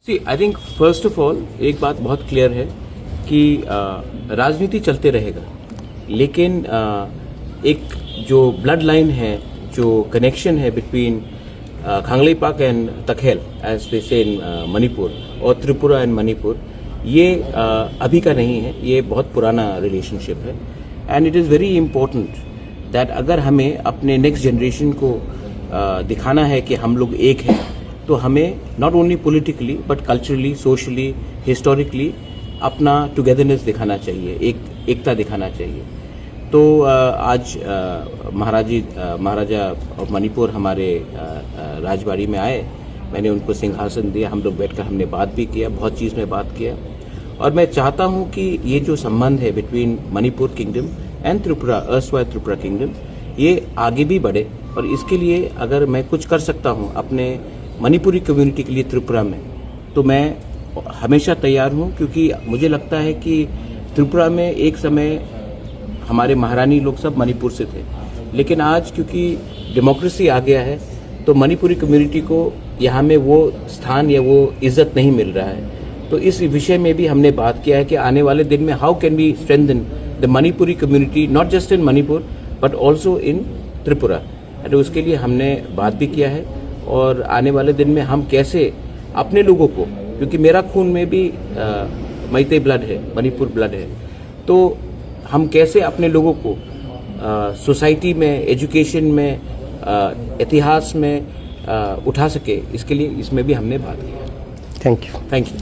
C I think first of all एक बात बहुत क्लियर है कि राजनीति चलते रहेगा, लेकिन एक जो ब्लड लाइन है, जो कनेक्शन है बिटवीन खांगलेपाक एंड तखेल एज दे से इन मणिपुर और त्रिपुरा एंड मणिपुर, ये अभी का नहीं है, ये बहुत पुराना रिलेशनशिप है। And it is very important that अगर हमें अपने नेक्स्ट जनरेशन को दिखाना है कि हम लोग एक हैं, तो हमें not only politically but culturally, socially, historically अपना टुगेदरनेस दिखाना चाहिए, एकता दिखाना चाहिए। तो आज महाराजा ऑफ मणिपुर हमारे राजबाड़ी में आए, मैंने उनको सिंहासन दिया, हम लोग बैठकर हमने बात भी किया, बहुत चीज़ में बात किया। और मैं चाहता हूं कि ये जो संबंध है between Manipur kingdom and Tripura, erstwhile Tripura kingdom, ये आगे भी बढ़े। और इसके लिए अगर मैं कुछ कर सकता हूं अपने मणिपुरी कम्युनिटी के लिए त्रिपुरा में, तो मैं हमेशा तैयार हूं, क्योंकि मुझे लगता है कि त्रिपुरा में एक समय हमारे महारानी लोग सब मणिपुर से थे, लेकिन आज क्योंकि डेमोक्रेसी आ गया है, तो मणिपुरी कम्युनिटी को यहाँ में वो स्थान या वो इज्जत नहीं मिल रहा है। तो इस विषय में भी हमने बात किया है कि आने वाले दिन में how can we strengthen the Manipuri community, not just in Manipur but also in Tripura. तो उसके लिए हमने बात भी किया है, और आने वाले दिन में हम कैसे अपने लोगों को, क्योंकि मेरा खून में भी मैते ब्लड है, मणिपुर ब्लड है, तो हम कैसे अपने लोगों को सोसाइटी में, एजुकेशन में, इतिहास में उठा सके, इसके लिए इसमें भी हमने बात की। Thank you. Thank you.